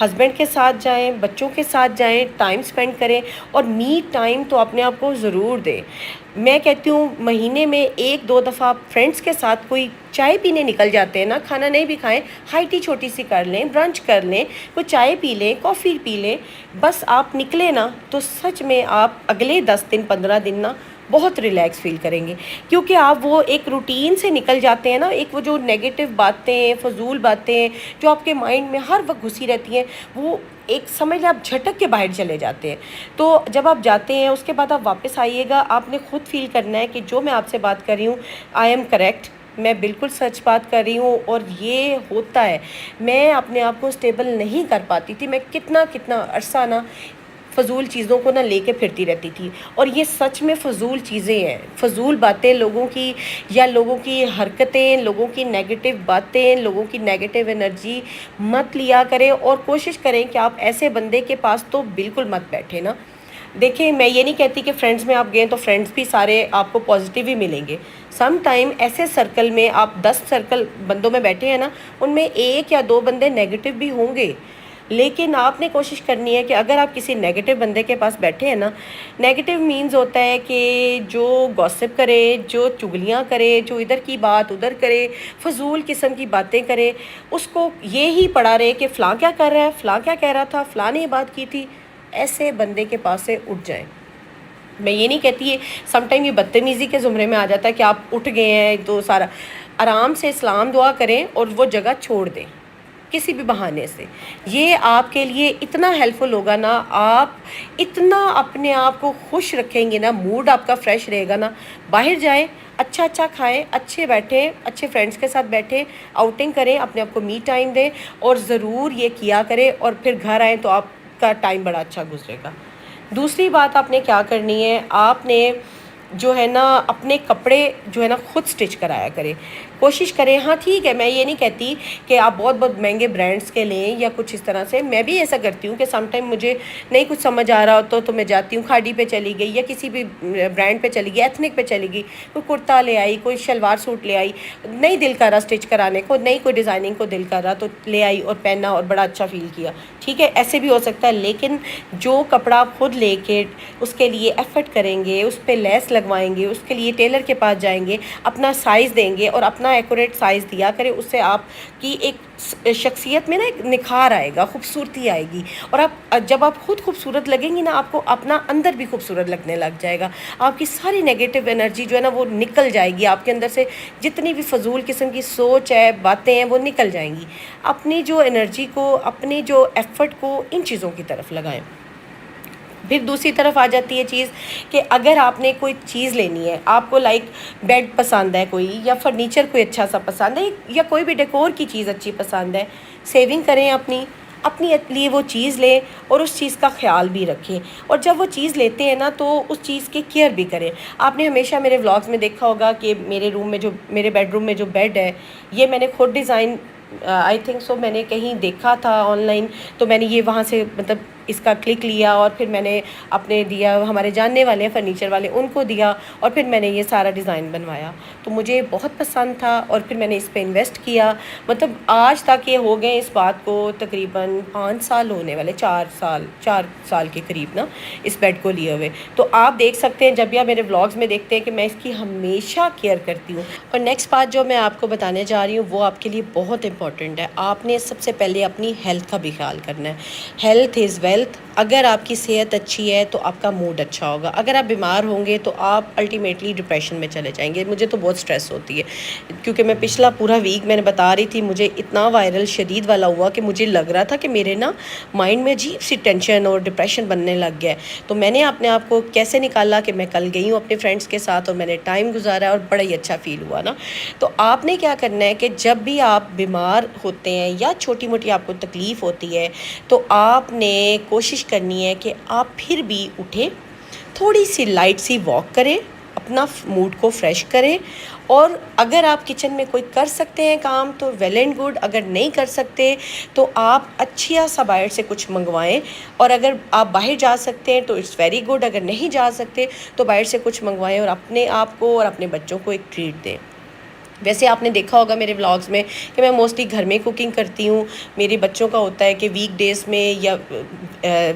Husband کے ساتھ جائیں، بچوں کے ساتھ جائیں، ٹائم اسپینڈ کریں، اور می ٹائم تو اپنے آپ کو ضرور دیں۔ میں کہتی ہوں مہینے میں 1-2 دفعہ آپ فرینڈس کے ساتھ کوئی چائے پینے نکل جاتے ہیں نا، کھانا نہیں بھی کھائیں، ہائی ٹی چھوٹی سی کر لیں، برنچ کر لیں، کوئی چائے پی لیں، کافی پی لیں، بس آپ نکلے نا تو سچ میں آپ اگلے 10 دن 15 دن نا بہت ریلیکس فیل کریں گے، کیونکہ آپ وہ ایک روٹین سے نکل جاتے ہیں نا، ایک وہ جو نیگیٹو باتیں، فضول باتیں جو آپ کے مائنڈ میں ہر وقت گھسی رہتی ہیں، وہ ایک سمجھ لیں آپ جھٹک کے باہر چلے جاتے ہیں۔ تو جب آپ جاتے ہیں اس کے بعد آپ واپس آئیے گا، آپ نے خود فیل کرنا ہے کہ جو میں آپ سے بات کر رہی ہوں آئی ایم کریکٹ، میں بالکل سچ بات کر رہی ہوں اور یہ ہوتا ہے۔ میں اپنے آپ کو اسٹیبل نہیں کر پاتی تھی، میں کتنا عرصہ نا فضول چیزوں کو نہ لے کے پھرتی رہتی تھی، اور یہ سچ میں فضول چیزیں ہیں، فضول باتیں لوگوں کی، یا لوگوں کی حرکتیں، لوگوں کی نیگیٹو باتیں، لوگوں کی نیگیٹو انرجی مت لیا کریں، اور کوشش کریں کہ آپ ایسے بندے کے پاس تو بالکل مت بیٹھے نا۔ دیکھیں میں یہ نہیں کہتی کہ فرینڈس میں آپ گئے تو فرینڈس بھی سارے آپ کو پازیٹیو ہی ملیں گے، سم ٹائم ایسے سرکل میں آپ 10 سرکل بندوں میں بیٹھے ہیں نا، ان میں 1 یا 2 بندے نیگیٹو بھی ہوں گے، لیکن آپ نے کوشش کرنی ہے کہ اگر آپ کسی نیگیٹو بندے کے پاس بیٹھے ہیں نا، نیگیٹو مینز ہوتا ہے کہ جو گوسپ کرے، جو چگلیاں کرے، جو ادھر کی بات ادھر کرے، فضول قسم کی باتیں کرے، اس کو یہی پڑھا رہے کہ فلاں کیا کر رہا ہے، فلاں کیا کہہ رہا تھا، فلاں نے یہ بات کی تھی، ایسے بندے کے پاس سے اٹھ جائیں۔ میں یہ نہیں کہتی ہے، سم ٹائم یہ بدتمیزی کے زمرے میں آ جاتا ہے کہ آپ اٹھ گئے ہیں تو سارا، آرام سے سلام دعا کریں اور وہ جگہ چھوڑ دیں کسی بھی بہانے سے، یہ آپ کے لیے اتنا ہیلپ فل ہوگا نا، آپ اتنا اپنے آپ کو خوش رکھیں گے نا، موڈ آپ کا فریش رہے گا نا، باہر جائیں، اچھا کھائیں، اچھے بیٹھیں، اچھے فرینڈس کے ساتھ بیٹھیں، آؤٹنگ کریں، اپنے آپ کو می ٹائم دیں، اور ضرور یہ کیا کریں، اور پھر گھر آئیں تو آپ کا ٹائم بڑا اچھا گزرے گا۔ دوسری بات آپ نے کیا کرنی ہے، آپ نے جو ہے نا اپنے کپڑے جو ہے نا خود سٹچ کرایا کریں، کوشش کریں۔ ہاں ٹھیک ہے، میں یہ نہیں کہتی کہ آپ بہت مہنگے برانڈس کے لیں یا کچھ اس طرح سے، میں بھی ایسا کرتی ہوں کہ سم ٹائم مجھے نہیں کچھ سمجھ آ رہا ہوتا تو میں جاتی ہوں کھاڑی پہ چلی گئی، یا کسی بھی برانڈ پہ چلی گئی، ایتھنک پہ چلی گئی، کوئی کرتا لے آئی، کوئی شلوار سوٹ لے آئی، نہیں دل کر رہا سٹچ کرانے کو، نہیں کوئی ڈیزائننگ کو دل کر رہا تو لے آئی اور پہنا اور بڑا اچھا فیل کیا، ٹھیک ہے، ایسے بھی ہو سکتا ہے، لیکن جو کپڑا آپ خود لے کے اس کے لیے ایفرٹ کریں گے، اس پہ لیس لگوائیں گے، اس کے لیے ٹیلر کے پاس جائیں گے، اپنا سائز دیں گے اور اپنا ایکوریٹ سائز دیا کرے، اس سے آپ کی ایک شخصیت میں نا ایک نکھار آئے گا، خوبصورتی آئے گی، اور آپ جب آپ خود خوبصورت لگیں گی نا، آپ کو اپنا اندر بھی خوبصورت لگنے لگ جائے گا، آپ کی ساری نیگیٹو انرجی جو ہے نا وہ نکل جائے گی، آپ کے اندر سے جتنی بھی فضول قسم کی سوچ ہے، باتیں ہیں، وہ نکل جائیں گی۔ اپنی جو انرجی کو، اپنی جو ایفرٹ کو ان چیزوں کی طرف لگائیں۔ پھر دوسری طرف آ جاتی ہے چیز کہ اگر آپ نے کوئی چیز لینی ہے، آپ کو لائک بیڈ پسند ہے کوئی، یا فرنیچر کوئی اچھا سا پسند ہے، یا کوئی بھی ڈیکور کی چیز اچھی پسند ہے، سیونگ کریں اپنی لیے وہ چیز لیں، اور اس چیز کا خیال بھی رکھیں، اور جب وہ چیز لیتے ہیں نا تو اس چیز کی کیئر بھی کریں۔ آپ نے ہمیشہ میرے ولاگز میں دیکھا ہوگا کہ میرے بیڈ روم میں جو بیڈ ہے، یہ میں نے خود ڈیزائن، آئی تھنک سو میں نے کہیں دیکھا تھا آن لائن، تو میں نے یہ وہاں سے مطلب اس کا کلک لیا، اور پھر میں نے اپنے دیا، ہمارے جاننے والے ہیں فرنیچر والے، ان کو دیا، اور پھر میں نے یہ سارا ڈیزائن بنوایا، تو مجھے بہت پسند تھا، اور پھر میں نے اس پہ انویسٹ کیا، مطلب آج تک یہ ہو گئے اس بات کو تقریباً 5 سال ہونے والے، 4 سال کے قریب نا اس بیڈ کو لیے ہوئے، تو آپ دیکھ سکتے ہیں جب بھی آپ میرے ولاگز میں دیکھتے ہیں کہ میں اس کی ہمیشہ کیئر کرتی ہوں۔ اور نیکسٹ بات جو میں آپ کو بتانے جا رہی ہوں وہ آپ کے لیے بہت امپورٹنٹ ہے، آپ نے سب سے پہلے اپنی ہیلتھ کا بھی خیال کرنا ہے، ہیلتھ از ویلتھ۔ اگر آپ کی صحت اچھی ہے تو آپ کا موڈ اچھا ہوگا، اگر آپ بیمار ہوں گے تو آپ الٹیمیٹلی ڈپریشن میں چلے جائیں گے۔ مجھے تو بہت سٹریس ہوتی ہے، کیونکہ میں پچھلا پورا ویک میں نے بتا رہی تھی، مجھے اتنا وائرل شدید والا ہوا کہ مجھے لگ رہا تھا کہ میرے نا مائنڈ میں عجیب سی ٹینشن اور ڈپریشن بننے لگ گیا ہے، تو میں نے اپنے آپ کو کیسے نکالا کہ میں کل گئی ہوں اپنے فرینڈس کے ساتھ، اور میں نے ٹائم گزارا اور بڑا ہی اچھا فیل ہوا نا۔ تو آپ نے کیا کرنا ہے کہ جب بھی آپ بیمار ہوتے ہیں یا چھوٹی موٹی آپ کو تکلیف ہوتی ہے، تو آپ نے کوشش کرنی ہے کہ آپ پھر بھی اٹھیں، تھوڑی سی لائٹ سی واک کریں، اپنا موڈ کو فریش کریں، اور اگر آپ کچن میں کوئی کر سکتے ہیں کام تو ویل اینڈ گڈ، اگر نہیں کر سکتے تو آپ اچھا سا باہر سے کچھ منگوائیں، اور اگر آپ باہر جا سکتے ہیں تو اٹس ویری گڈ، اگر نہیں جا سکتے تو باہر سے کچھ منگوائیں، اور اپنے آپ کو اور اپنے بچوں کو ایک ٹریٹ دیں۔ ویسے آپ نے دیکھا ہوگا میرے ولاگز میں کہ میں موسٹلی گھر میں کوکنگ کرتی ہوں. میرے بچوں کا ہوتا ہے کہ ویک ڈیز میں یا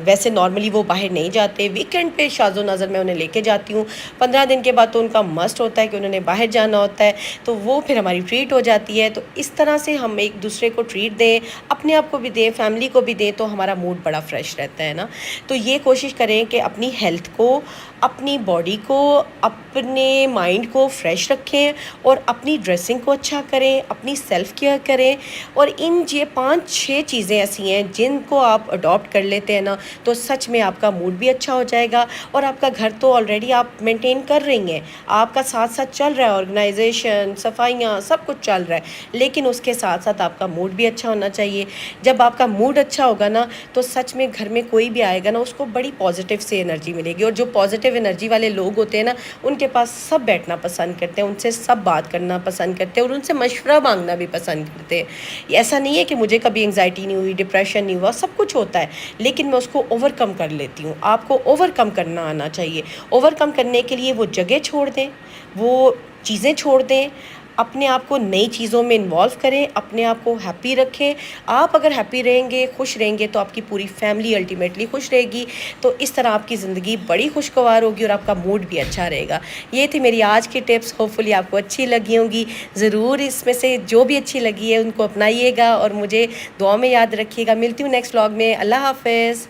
ویسے نارملی وہ باہر نہیں جاتے, ویکینڈ پہ شاذ و نظر میں انہیں لے کے جاتی ہوں. 15 دن کے بعد تو ان کا مسٹ ہوتا ہے کہ انہوں نے باہر جانا ہوتا ہے, تو وہ پھر ہماری ٹریٹ ہو جاتی ہے. تو اس طرح سے ہم ایک دوسرے کو ٹریٹ دیں, اپنے آپ کو بھی دیں, فیملی کو بھی دیں, تو ہمارا موڈ بڑا فریش رہتا ہے نا. تو یہ کوشش کریں کہ اپنی ہیلتھ کو, اپنی باڈی کو, اپنے مائنڈ کو فریش رکھیں, اور اپنی ڈریسنگ کو اچھا کریں, اپنی سیلف کیئر کریں. اور ان یہ 5-6 چیزیں ایسی ہیں جن کو آپ اڈاپٹ کر لیتے ہیں نا, تو سچ میں آپ کا موڈ بھی اچھا ہو جائے گا. اور آپ کا گھر تو آلریڈی آپ مینٹین کر رہی ہیں, آپ کا ساتھ ساتھ چل رہا ہے, آرگنائزیشن, صفائیاں, سب کچھ چل رہا ہے, لیکن اس کے ساتھ ساتھ آپ کا موڈ بھی اچھا ہونا چاہیے. جب آپ کا موڈ اچھا ہوگا نا, تو سچ میں گھر میں کوئی بھی آئے گا نا, اس کو بڑی پازیٹیو سے انرجی ملے گی. اور جو پازیٹیو انرجی والے لوگ ہوتے ہیں نا, ان کے پاس سب بیٹھنا پسند کرتے ہیں, ان سے سب بات کرنا پسند کرتے ہیں, اور ان سے مشورہ مانگنا بھی پسند کرتے ہیں. ایسا نہیں ہے کہ مجھے کبھی انگزائٹی نہیں ہوئی, ڈپریشن نہیں ہوا, سب کچھ ہوتا ہے, لیکن میں اس کو اوور کم کر لیتی ہوں. آپ کو اوور کم کرنا آنا چاہیے. اوور کم کرنے کے لیے وہ جگہ چھوڑ دیں, وہ چیزیں چھوڑ دیں, اپنے آپ کو نئی چیزوں میں انوالو کریں, اپنے آپ کو ہیپی رکھیں. آپ اگر ہیپی رہیں گے, خوش رہیں گے, تو آپ کی پوری فیملی الٹیمیٹلی خوش رہے گی. تو اس طرح آپ کی زندگی بڑی خوشگوار ہوگی, اور آپ کا موڈ بھی اچھا رہے گا. یہ تھی میری آج کی ٹپس, ہوپ فلی آپ کو اچھی لگی ہوں گی. ضرور اس میں سے جو بھی اچھی لگی ہے ان کو اپنائیے گا, اور مجھے دعا میں یاد رکھیے گا. ملتی ہوں نیکسٹ ولاگ میں. اللہ حافظ.